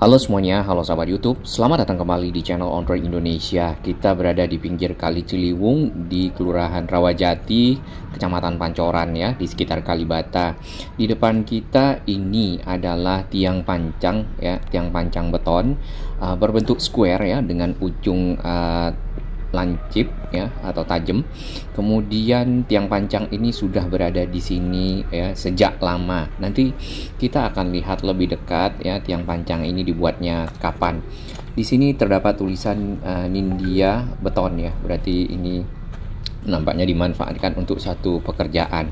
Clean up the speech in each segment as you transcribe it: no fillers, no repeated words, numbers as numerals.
Halo semuanya, halo sahabat YouTube. Selamat datang kembali di channel On Road Indonesia. Kita berada di pinggir Kali Ciliwung di Kelurahan Rawajati, Kecamatan Pancoran ya, di sekitar Kalibata. Di depan kita ini adalah tiang pancang ya, tiang pancang beton berbentuk square ya, dengan ujung lancip ya atau tajam. Kemudian tiang pancang ini sudah berada di sini ya sejak lama. Nanti kita akan lihat lebih dekat ya tiang pancang ini dibuatnya kapan. Di sini terdapat tulisan Nindya beton ya. Berarti ini nampaknya dimanfaatkan untuk satu pekerjaan.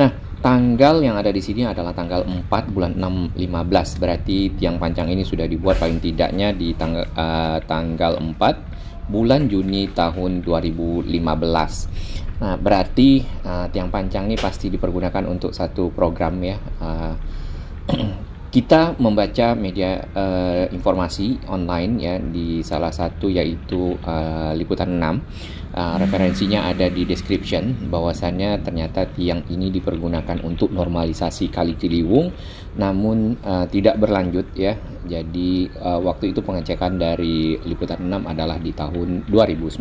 Nah, tanggal yang ada di sini adalah tanggal 4 bulan 6 15. Berarti tiang pancang ini sudah dibuat paling tidaknya di tanggal 4 bulan Juni tahun 2015. Nah, berarti tiang pancang ini pasti dipergunakan untuk satu program ya. Kita membaca media informasi online ya di salah satu yaitu Liputan 6. Referensinya ada di description, bahwasannya ternyata tiang ini dipergunakan untuk normalisasi Kali Ciliwung, namun tidak berlanjut ya. Jadi waktu itu pengecekan dari Liputan 6 adalah di tahun 2019.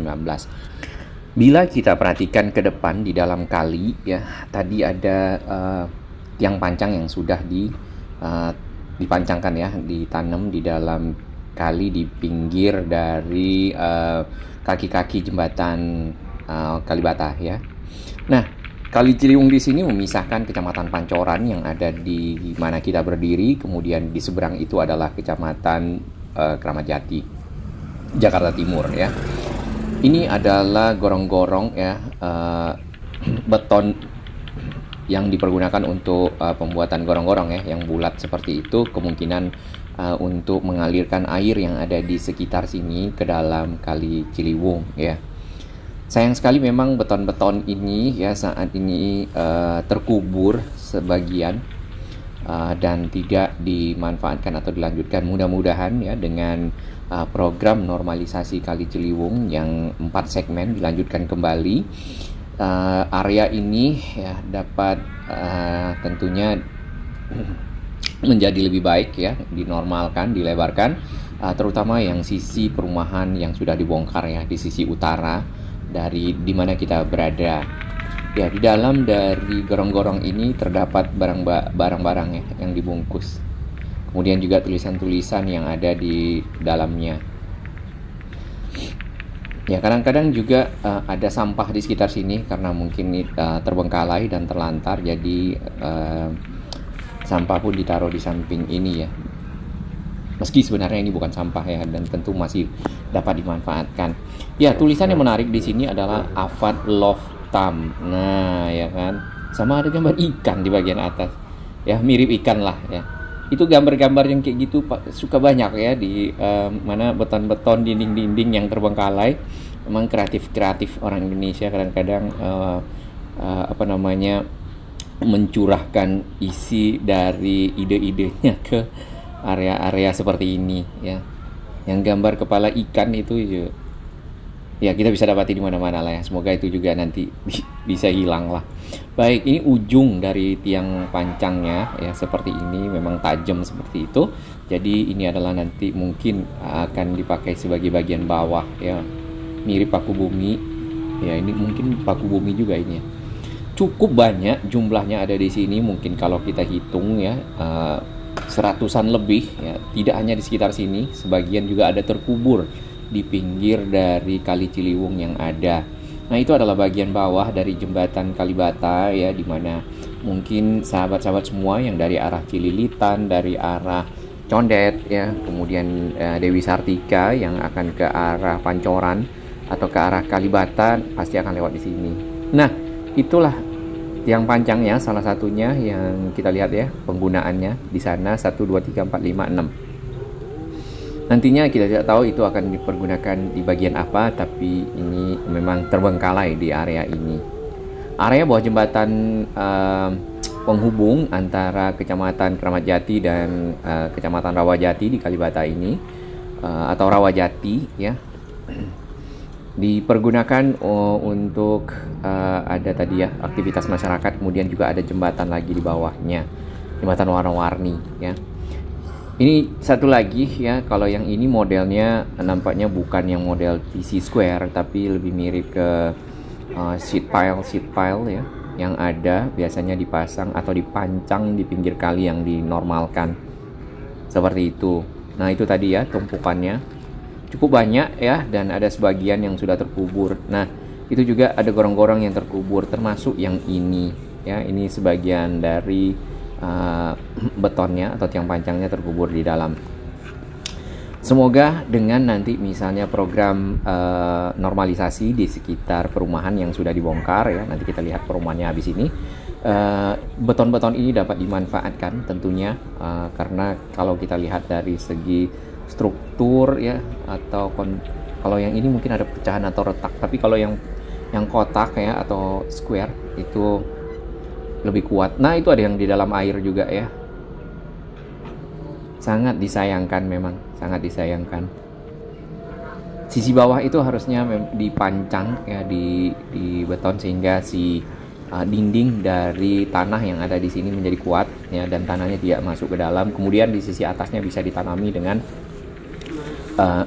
Bila kita perhatikan ke depan di dalam kali ya, tadi ada tiang pancang yang sudah dipancangkan ya, ditanam di dalam kali di pinggir dari kaki-kaki jembatan Kalibata ya. Nah, Kali Ciliwung di sini memisahkan Kecamatan Pancoran yang ada di mana kita berdiri, kemudian di seberang itu adalah Kecamatan Kramat Jati, Jakarta Timur ya. Ini adalah gorong-gorong ya, beton yang dipergunakan untuk pembuatan gorong-gorong ya, yang bulat seperti itu, kemungkinan untuk mengalirkan air yang ada di sekitar sini ke dalam Kali Ciliwung ya. Sayang sekali memang beton-beton ini ya saat ini terkubur sebagian dan tidak dimanfaatkan atau dilanjutkan. Mudah-mudahan ya dengan program normalisasi Kali Ciliwung yang 4 segmen dilanjutkan kembali, area ini ya dapat tentunya menjadi lebih baik ya, dinormalkan, dilebarkan, terutama yang sisi perumahan yang sudah dibongkar ya, di sisi utara dari di mana kita berada. Ya, di dalam dari gorong-gorong ini terdapat barang-barang ya yang dibungkus. Kemudian juga tulisan-tulisan yang ada di dalamnya. Ya, kadang-kadang juga ada sampah di sekitar sini karena mungkin terbengkalai dan terlantar, jadi sampah pun ditaruh di samping ini ya. Meski sebenarnya ini bukan sampah ya, dan tentu masih dapat dimanfaatkan. Ya, tulisan yang menarik di sini adalah Avad Love Tam. Nah, ya kan. Sama ada gambar ikan di bagian atas. Ya, mirip ikan lah ya. Itu gambar-gambar yang kayak gitu suka banyak ya di mana beton-beton dinding-dinding yang terbengkalai. Memang kreatif orang Indonesia kadang-kadang mencurahkan isi dari ide-idenya ke area-area seperti ini ya. Yang gambar kepala ikan itu ya kita bisa dapati di mana-mana lah ya. Semoga itu juga nanti bisa hilang lah. Baik, ini ujung dari tiang pancangnya ya, seperti ini, memang tajam seperti itu. Jadi ini adalah nanti mungkin akan dipakai sebagai bagian bawah ya, mirip paku bumi ya. Ini mungkin paku bumi juga ini ya. Cukup banyak jumlahnya ada di sini, mungkin kalau kita hitung ya seratusan lebih ya. Tidak hanya di sekitar sini, sebagian juga ada terkubur di pinggir dari Kali Ciliwung yang ada. Nah, itu adalah bagian bawah dari jembatan Kalibata ya, dimana mungkin sahabat-sahabat semua yang dari arah Cililitan, dari arah Condet ya, kemudian Dewi Sartika yang akan ke arah Pancoran atau ke arah Kalibata pasti akan lewat di sini. Nah, itulah tiang pancangnya, salah satunya yang kita lihat ya penggunaannya di sana 1 2 3 4 5 6. Nantinya kita tidak tahu itu akan dipergunakan di bagian apa, tapi ini memang terbengkalai di area ini. Area bawah jembatan penghubung antara Kecamatan Kramat Jati dan Kecamatan Rawajati di Kalibata ini atau Rawajati ya, dipergunakan untuk ada tadi ya aktivitas masyarakat, kemudian juga ada jembatan lagi di bawahnya, jembatan warna-warni ya. Ini satu lagi ya, kalau yang ini modelnya nampaknya bukan yang model TC Square, tapi lebih mirip ke sheet pile ya, yang ada biasanya dipasang atau dipancang di pinggir kali yang dinormalkan seperti itu. Nah itu tadi ya tumpukannya cukup banyak ya, dan ada sebagian yang sudah terkubur. Nah itu juga ada gorong-gorong yang terkubur, termasuk yang ini ya, ini sebagian dari betonnya atau tiang pancangnya terkubur di dalam. Semoga dengan nanti misalnya program normalisasi di sekitar perumahan yang sudah dibongkar ya, nanti kita lihat perumahannya habis ini, beton-beton ini dapat dimanfaatkan tentunya, karena kalau kita lihat dari segi struktur ya, atau kalau yang ini mungkin ada pecahan atau retak, tapi kalau yang kotak ya atau square itu lebih kuat. Nah itu ada yang di dalam air juga ya, sangat disayangkan, memang sangat disayangkan. Sisi bawah itu harusnya dipancang ya di beton, sehingga si dinding dari tanah yang ada di sini menjadi kuat ya, dan tanahnya tidak masuk ke dalam. Kemudian di sisi atasnya bisa ditanami dengan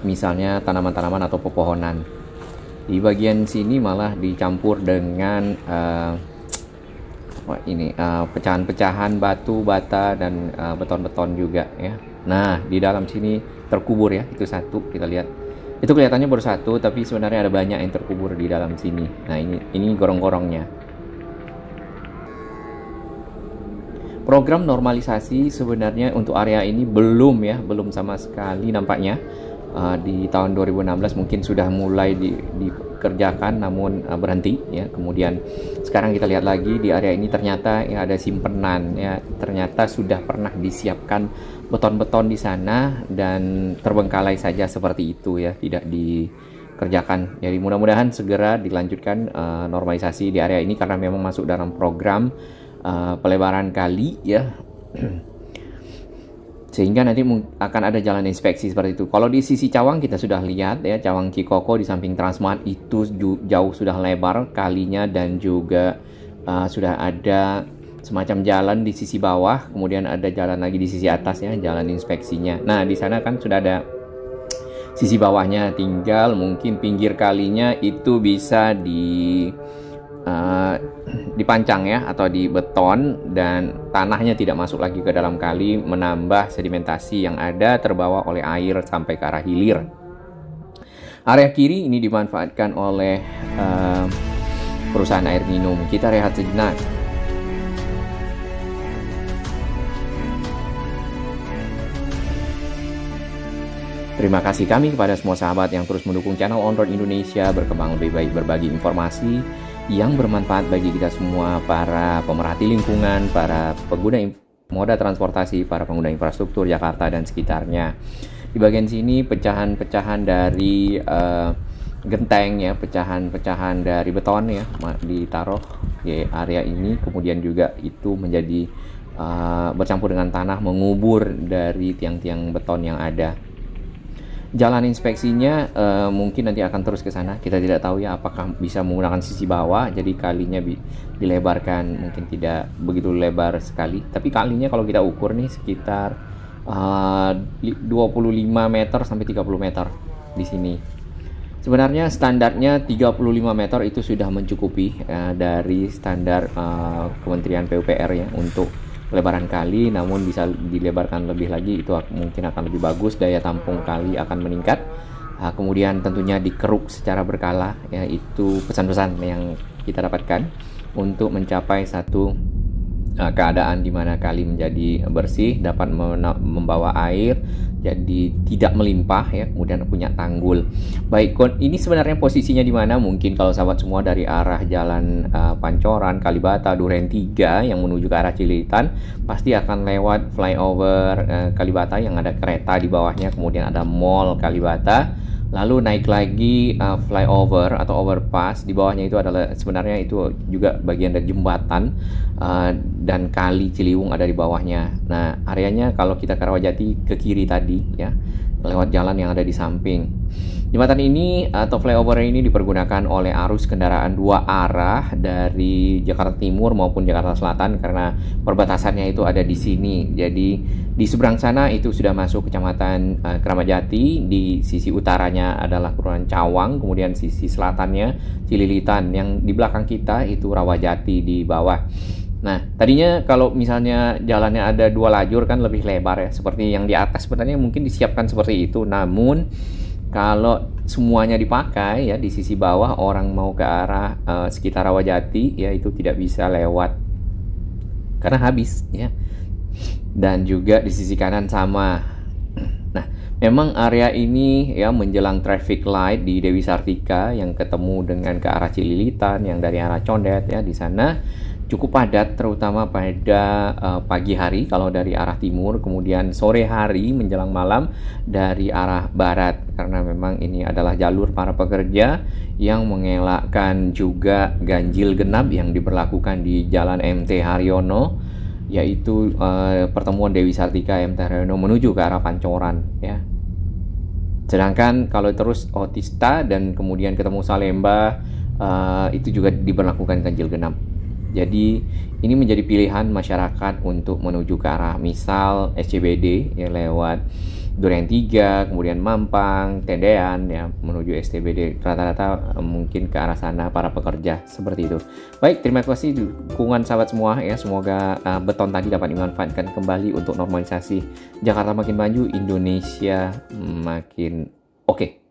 misalnya tanaman-tanaman atau pepohonan. Di bagian sini malah dicampur dengan pecahan-pecahan batu bata dan beton-beton juga ya. Nah di dalam sini terkubur ya, itu satu, kita lihat itu kelihatannya baru satu, tapi sebenarnya ada banyak yang terkubur di dalam sini. Nah ini gorong-gorongnya. Program normalisasi sebenarnya untuk area ini belum sama sekali nampaknya. Di tahun 2016 mungkin sudah mulai dikerjakan, namun berhenti ya. Kemudian sekarang kita lihat lagi di area ini ternyata ya ada simpenan ya, ternyata sudah pernah disiapkan beton-beton di sana dan terbengkalai saja seperti itu ya, tidak dikerjakan. Jadi mudah-mudahan segera dilanjutkan normalisasi di area ini, karena memang masuk dalam program pelebaran kali ya. Sehingga nanti akan ada jalan inspeksi seperti itu. Kalau di sisi cawang kita sudah lihat ya, cawang Cikoko di samping Transmart itu jauh sudah lebar kalinya, dan juga sudah ada semacam jalan di sisi bawah, kemudian ada jalan lagi di sisi atas ya, jalan inspeksinya. Nah di sana kan sudah ada sisi bawahnya, tinggal mungkin pinggir kalinya itu bisa dipancang ya, atau di beton, dan tanahnya tidak masuk lagi ke dalam kali, menambah sedimentasi yang ada terbawa oleh air sampai ke arah hilir. Area kiri ini dimanfaatkan oleh perusahaan air minum. Kita rehat sejenak. Terima kasih kami kepada semua sahabat yang terus mendukung channel On Road Indonesia berkembang lebih baik, berbagi informasi yang bermanfaat bagi kita semua, para pemerhati lingkungan, para pengguna moda transportasi, para pengguna infrastruktur Jakarta dan sekitarnya. Di bagian sini pecahan-pecahan dari genteng ya, pecahan-pecahan dari beton ya, ditaruh di area ini, kemudian juga itu menjadi bercampur dengan tanah, mengubur dari tiang-tiang beton yang ada. Jalan inspeksinya mungkin nanti akan terus ke sana. Kita tidak tahu ya apakah bisa menggunakan sisi bawah, jadi kalinya dilebarkan, mungkin tidak begitu lebar sekali. Tapi kalinya kalau kita ukur nih sekitar 25 meter sampai 30 meter di sini. Sebenarnya standarnya 35 meter itu sudah mencukupi dari standar Kementerian PUPR ya untuk lebaran kali, namun bisa dilebarkan lebih lagi, itu mungkin akan lebih bagus, daya tampung kali akan meningkat. Kemudian tentunya dikeruk secara berkala ya, itu pesan-pesan yang kita dapatkan untuk mencapai satu keadaan di mana kali menjadi bersih, dapat membawa air, jadi tidak melimpah ya, kemudian punya tanggul. Baik, ini sebenarnya posisinya di mana? Mungkin kalau sahabat semua dari arah jalan Pancoran, Kalibata, Duren 3 yang menuju ke arah Cililitan, pasti akan lewat flyover Kalibata yang ada kereta di bawahnya, kemudian ada mall Kalibata. Lalu naik lagi flyover atau overpass, di bawahnya itu adalah sebenarnya itu juga bagian dari jembatan dan kali Ciliwung ada di bawahnya. Nah areanya kalau kita ke Rawajati ke kiri tadi ya, lewat jalan yang ada di samping. Jembatan ini atau flyover ini dipergunakan oleh arus kendaraan dua arah dari Jakarta Timur maupun Jakarta Selatan karena perbatasannya itu ada di sini. Jadi di seberang sana itu sudah masuk Kecamatan Kramat Jati, di sisi utaranya adalah Kelurahan Cawang, kemudian sisi selatannya Cililitan, yang di belakang kita itu Rawajati di bawah. Nah, tadinya kalau misalnya jalannya ada dua lajur kan lebih lebar ya, seperti yang di atas sebenarnya mungkin disiapkan seperti itu. Namun kalau semuanya dipakai ya, di sisi bawah orang mau ke arah sekitar Rawajati ya itu tidak bisa lewat karena habis ya. Dan juga di sisi kanan sama. Nah, memang area ini ya menjelang traffic light di Dewi Sartika yang ketemu dengan ke arah Cililitan, yang dari arah Condet ya, di sana cukup padat terutama pada pagi hari kalau dari arah timur, kemudian sore hari menjelang malam dari arah barat, karena memang ini adalah jalur para pekerja yang mengelakkan juga ganjil genap yang diberlakukan di Jalan MT Haryono, yaitu pertemuan Dewi Sartika MT Haryono menuju ke arah Pancoran ya. Sedangkan kalau terus Otista dan kemudian ketemu Salemba itu juga diberlakukan ganjil genap. Jadi ini menjadi pilihan masyarakat untuk menuju ke arah misal SCBD ya, lewat Duren 3, kemudian Mampang, Tendean ya, menuju STBD. Rata-rata mungkin ke arah sana para pekerja, seperti itu. Baik, terima kasih dukungan sahabat semua ya. Semoga beton tadi dapat dimanfaatkan kembali untuk normalisasi Jakarta makin maju, Indonesia makin oke.